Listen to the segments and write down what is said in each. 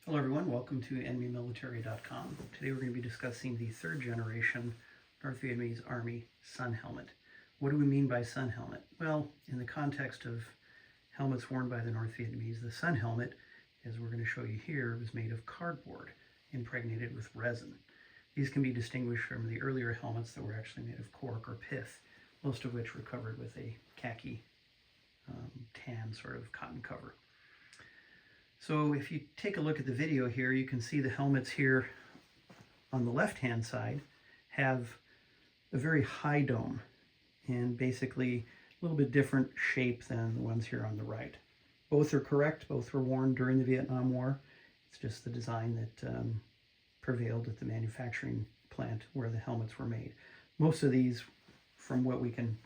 Hello everyone, welcome to enemymilitary.com. Today we're going to be discussing the third generation North Vietnamese Army sun helmet. What do we mean by sun helmet? Well, in the context of helmets worn by the North Vietnamese, the sun helmet, as we're going to show you here, was made of cardboard impregnated with resin. These can be distinguished from the earlier helmets that were actually made of cork or pith, most of which were covered with a khaki tan sort of cotton cover. So if you take a look at the video here, you can see the helmets here on the left-hand side have a very high dome and basically a little bit different shape than the ones here on the right. Both are correct. Both were worn during the Vietnam War. It's just the design that prevailed at the manufacturing plant where the helmets were made. Most of these, from what we can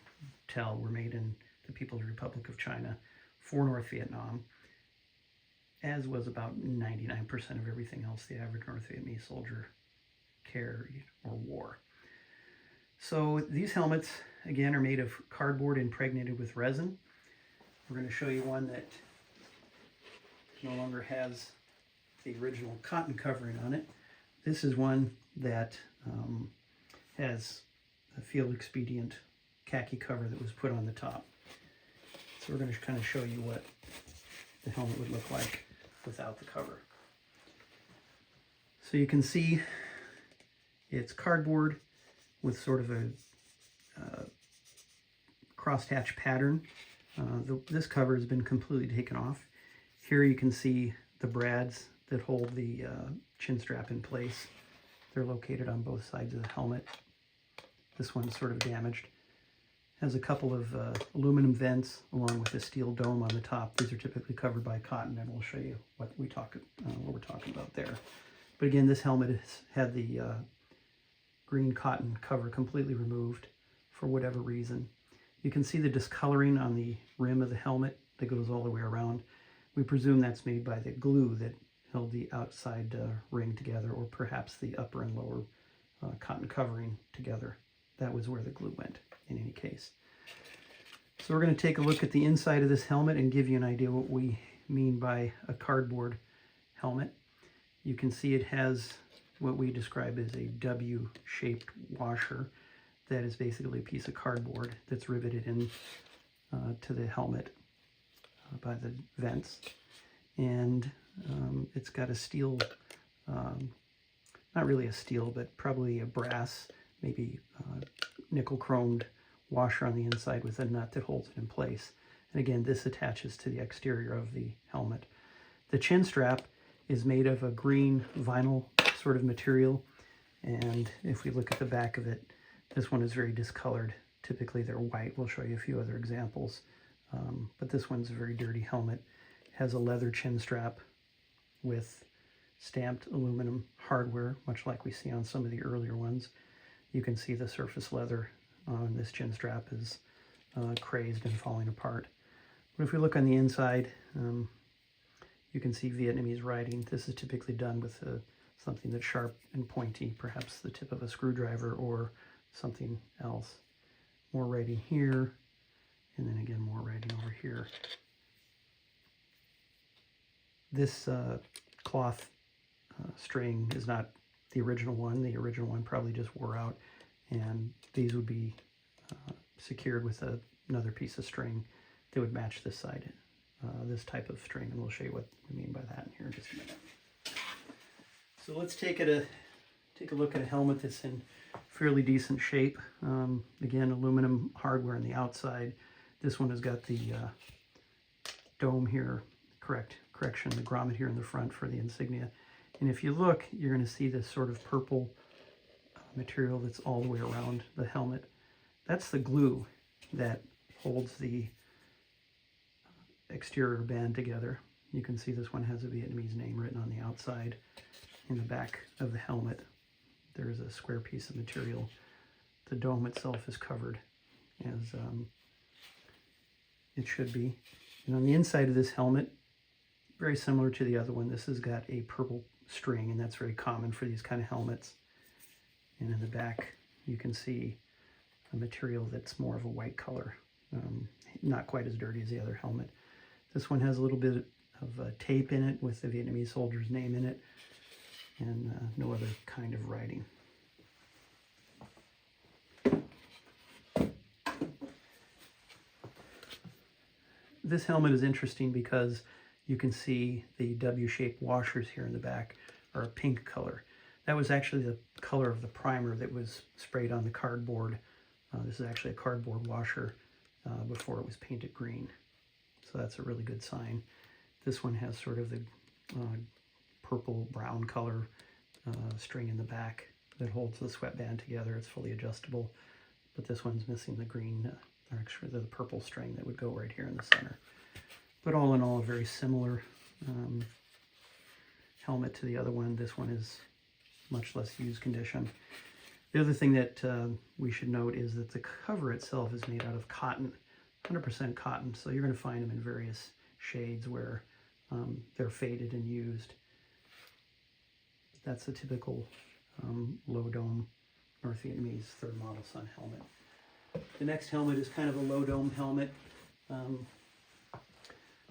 tell, were made in the People's Republic of China for North Vietnam, as was about 99% of everything else the average North Vietnamese soldier carried or wore. So these helmets, again, are made of cardboard impregnated with resin. We're going to show you one that no longer has the original cotton covering on it. This is one that has a field expedient khaki cover that was put on the top. So we're going to kind of show you what the helmet would look like without the cover. So you can see it's cardboard with sort of a crosshatch pattern. This cover has been completely taken off. Here you can see the brads that hold the chin strap in place. They're located on both sides of the helmet. This one's sort of damaged. Has a couple of aluminum vents along with a steel dome on the top. These are typically covered by cotton, and we'll show you what we're talking about there. But again, this helmet has had the green cotton cover completely removed for whatever reason. You can see the discoloring on the rim of the helmet that goes all the way around. We presume that's made by the glue that held the outside ring together, or perhaps the upper and lower cotton covering together. That was where the glue went in any case. So we're going to take a look at the inside of this helmet and give you an idea what we mean by a cardboard helmet. You can see it has what we describe as a W-shaped washer that is basically a piece of cardboard that's riveted in to the helmet by the vents. And it's got a steel, not really a steel, but probably a brass, maybe nickel chromed washer on the inside with a nut that holds it in place. And again, this attaches to the exterior of the helmet. The chin strap is made of a green vinyl sort of material, and if we look at the back of it, this one is very discolored. Typically they're white. We'll show you a few other examples, but this one's a very dirty helmet. It has a leather chin strap with stamped aluminum hardware, much like we see on some of the earlier ones. You can see the surface leather on this chin strap is crazed and falling apart. But if we look on the inside, you can see Vietnamese writing. This is typically done with something that's sharp and pointy, perhaps the tip of a screwdriver or something else. More writing here, and then again more writing over here. This cloth string is not the original one. The original one probably just wore out, and these would be secured with another piece of string that would match this side, this type of string, and we'll show you what we mean by that in here in just a minute. So let's take a look at a helmet that's in fairly decent shape. Again, aluminum hardware on the outside. This one has got the dome here, correction, the grommet here in the front for the insignia. And if you look, you're going to see this sort of purple material that's all the way around the helmet. That's the glue that holds the exterior band together. You can see this one has a Vietnamese name written on the outside. In the back of the helmet, there's a square piece of material. The dome itself is covered as it should be. And on the inside of this helmet, very similar to the other one, this has got a purple string, and that's very common for these kind of helmets. And in the back, you can see a material that's more of a white color, not quite as dirty as the other helmet. This one has a little bit of tape in it with the Vietnamese soldier's name in it, and no other kind of writing. This helmet is interesting because you can see the W-shaped washers here in the back are a pink color. That was actually the color of the primer that was sprayed on the cardboard. This is actually a cardboard washer before it was painted green. So that's a really good sign. This one has sort of the purple-brown color string in the back that holds the sweatband together. It's fully adjustable, but this one's missing the green, or actually the purple string that would go right here in the center. But all in all, a very similar helmet to the other one. This one is much less used condition. The other thing that we should note is that the cover itself is made out of cotton, 100% cotton, so you're going to find them in various shades where they're faded and used. That's a typical low dome North Vietnamese third model sun helmet. The next helmet is kind of a low dome helmet.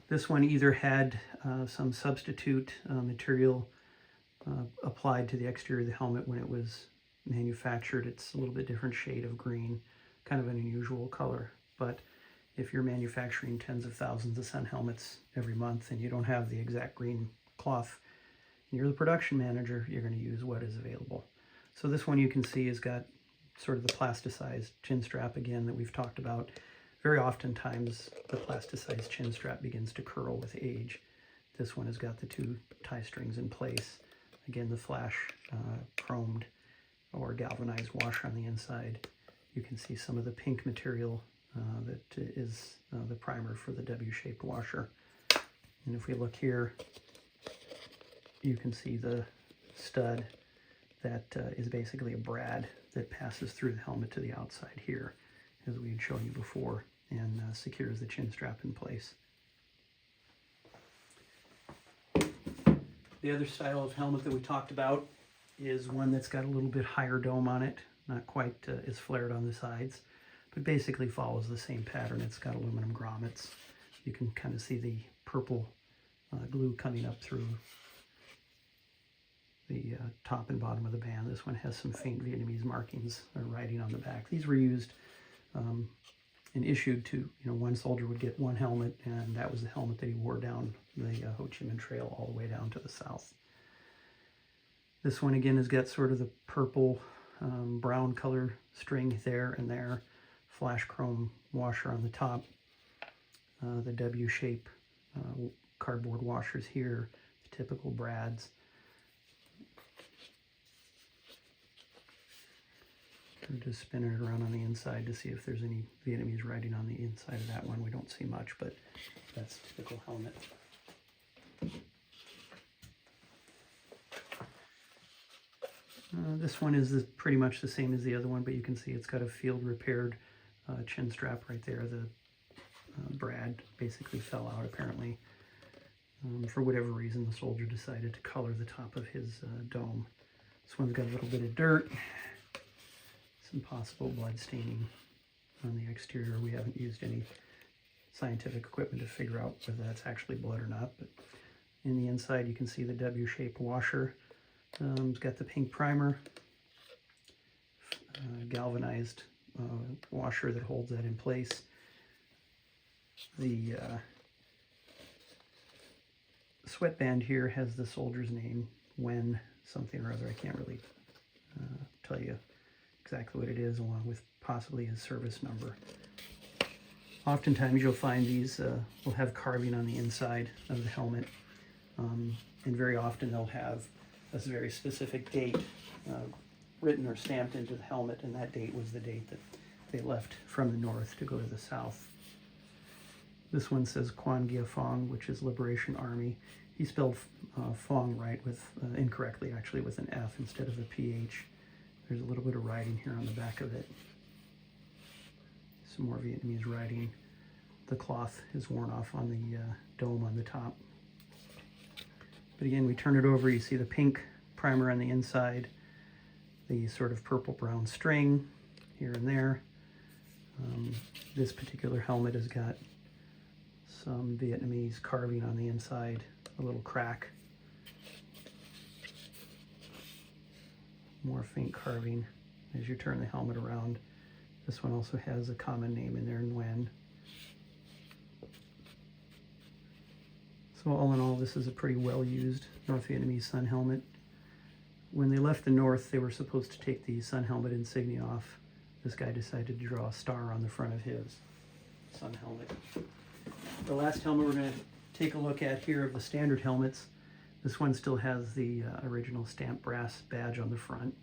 This one either had some substitute material applied to the exterior of the helmet when it was manufactured. It's a little bit different shade of green, kind of an unusual color. But if you're manufacturing tens of thousands of sun helmets every month and you don't have the exact green cloth, and you're the production manager, you're going to use what is available. So this one you can see has got sort of the plasticized chin strap again that we've talked about. Very oftentimes the plasticized chin strap begins to curl with age. This one has got the two tie strings in place. Again, the flash chromed or galvanized washer on the inside. You can see some of the pink material that is the primer for the W-shaped washer. And if we look here, you can see the stud that is basically a brad that passes through the helmet to the outside here, as we had shown you before, and secures the chin strap in place. The other style of helmet that we talked about is one that's got a little bit higher dome on it, not quite as flared on the sides, but basically follows the same pattern. It's got aluminum grommets. You can kind of see the purple glue coming up through the top and bottom of the band. This one has some faint Vietnamese markings or writing on the back. These were used and issued to, one soldier would get one helmet, and that was the helmet that he wore down the Ho Chi Minh Trail all the way down to the south. This one again has got sort of the purple brown color string there and there, flash chrome washer on the top, the W-shape cardboard washers here, the typical brads. I'm just spinning it around on the inside to see if there's any Vietnamese writing on the inside of that one. We don't see much, but that's a typical helmet. This one is pretty much the same as the other one, but you can see it's got a field repaired chin strap right there. The brad basically fell out apparently. For whatever reason, the soldier decided to color the top of his dome. This one's got a little bit of dirt, some possible blood staining on the exterior. We haven't used any scientific equipment to figure out whether that's actually blood or not, but in the inside you can see the W-shaped washer. It's got the pink primer, galvanized washer that holds that in place. The sweatband here has the soldier's name, when something or other. I can't really tell you exactly what it is, along with possibly his service number. Oftentimes you'll find these will have carving on the inside of the helmet, and very often they'll have a very specific date written or stamped into the helmet, and that date was the date that they left from the north to go to the south. This one says Quan Gia Phong, which is Liberation Army. He spelled Phong right with incorrectly, actually, with an F instead of a PH. There's a little bit of writing here on the back of it. Some more Vietnamese writing. The cloth is worn off on the dome on the top. But again, we turn it over, you see the pink primer on the inside, the sort of purple-brown string here and there. This particular helmet has got some Vietnamese carving on the inside, a little crack. More faint carving as you turn the helmet around. This one also has a common name in there, Nguyen. So all in all, this is a pretty well-used North Vietnamese sun helmet. When they left the North, they were supposed to take the sun helmet insignia off. This guy decided to draw a star on the front of his sun helmet. The last helmet we're going to take a look at here of the standard helmets. This one still has the original stamped brass badge on the front.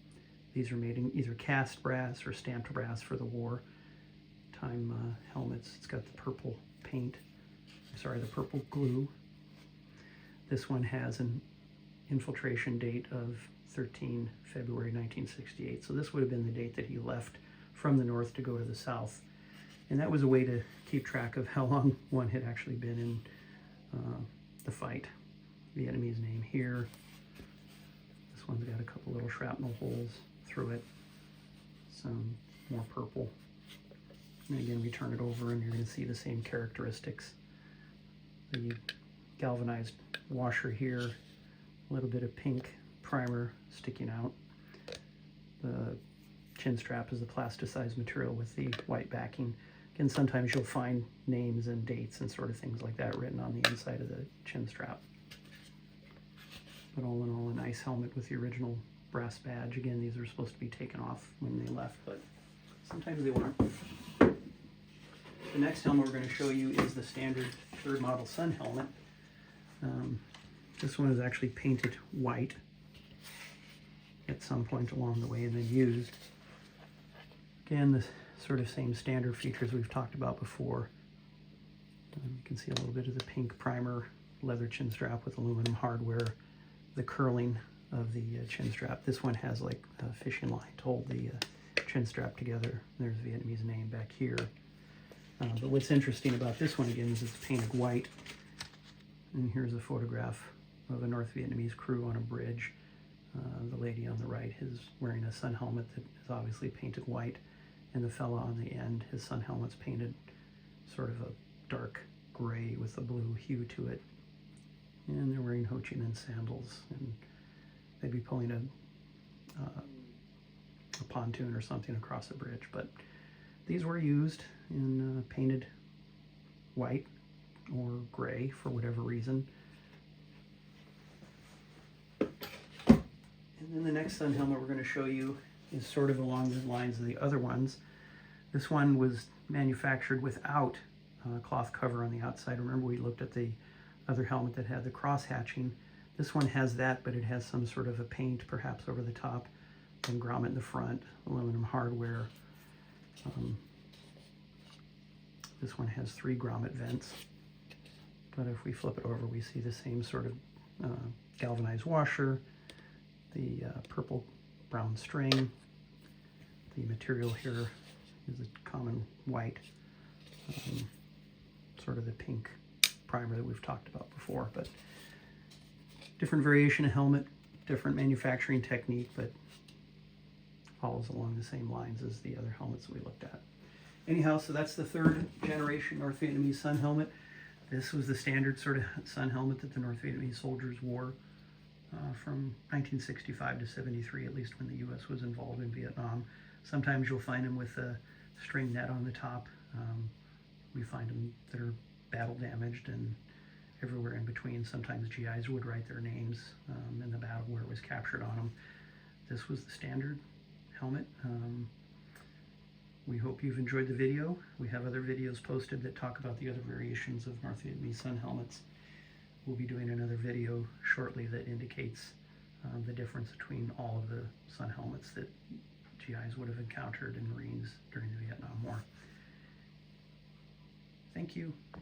These are made in either cast brass or stamped brass for the wartime helmets. It's got the purple paint, the purple glue. This one has an infiltration date of 13 February 1968. So this would have been the date that he left from the North to go to the South. And that was a way to keep track of how long one had actually been in the fight. Vietnamese name here. This one's got a couple little shrapnel holes through it. Some more purple. And again, we turn it over and you're going to see the same characteristics. The galvanized washer here, a little bit of pink primer sticking out. The chin strap is the plasticized material with the white backing. Again, sometimes you'll find names and dates and sort of things like that written on the inside of the chin strap. But all in all, a nice helmet with the original brass badge. Again, these are supposed to be taken off when they left, but sometimes they weren't. The next helmet we're going to show you is the standard third model sun helmet. This one is actually painted white at some point along the way and then used. Again, the sort of same standard features we've talked about before. You can see a little bit of the pink primer, leather chin strap with aluminum hardware, the curling of the chin strap. This one has like a fishing line to hold the chin strap together. There's Vietnamese name back here. But what's interesting about this one again is it's painted white. And here's a photograph of a North Vietnamese crew on a bridge. The lady on the right is wearing a sun helmet that is obviously painted white, and the fella on the end, his sun helmet's painted sort of a dark gray with a blue hue to it. And they're wearing Ho Chi Minh sandals, and they'd be pulling a pontoon or something across a bridge. But these were used in painted white or gray for whatever reason. And then the next sun helmet we're going to show you is sort of along the lines of the other ones. This one was manufactured without a cloth cover on the outside. Remember, we looked at the other helmet that had the cross hatching. This one has that, but it has some sort of a paint perhaps over the top, and grommet in the front, aluminum hardware. This one has 3 grommet vents, but if we flip it over, we see the same sort of galvanized washer, the purple brown string. The material here is a common white, sort of the pink primer that we've talked about before, but different variation of helmet, different manufacturing technique, but follows along the same lines as the other helmets that we looked at. Anyhow, so that's the third generation North Vietnamese sun helmet. This was the standard sort of sun helmet that the North Vietnamese soldiers wore from 1965 to 73, at least when the U.S. was involved in Vietnam. Sometimes you'll find them with a string net on the top. We find them that are battle damaged and everywhere in between. Sometimes GIs would write their names in the battle where it was captured on them. This was the standard helmet. We hope you've enjoyed the video. We have other videos posted that talk about the other variations of North Vietnamese sun helmets. We'll be doing another video shortly that indicates the difference between all of the sun helmets that GIs would have encountered in Marines during the Vietnam War. Thank you.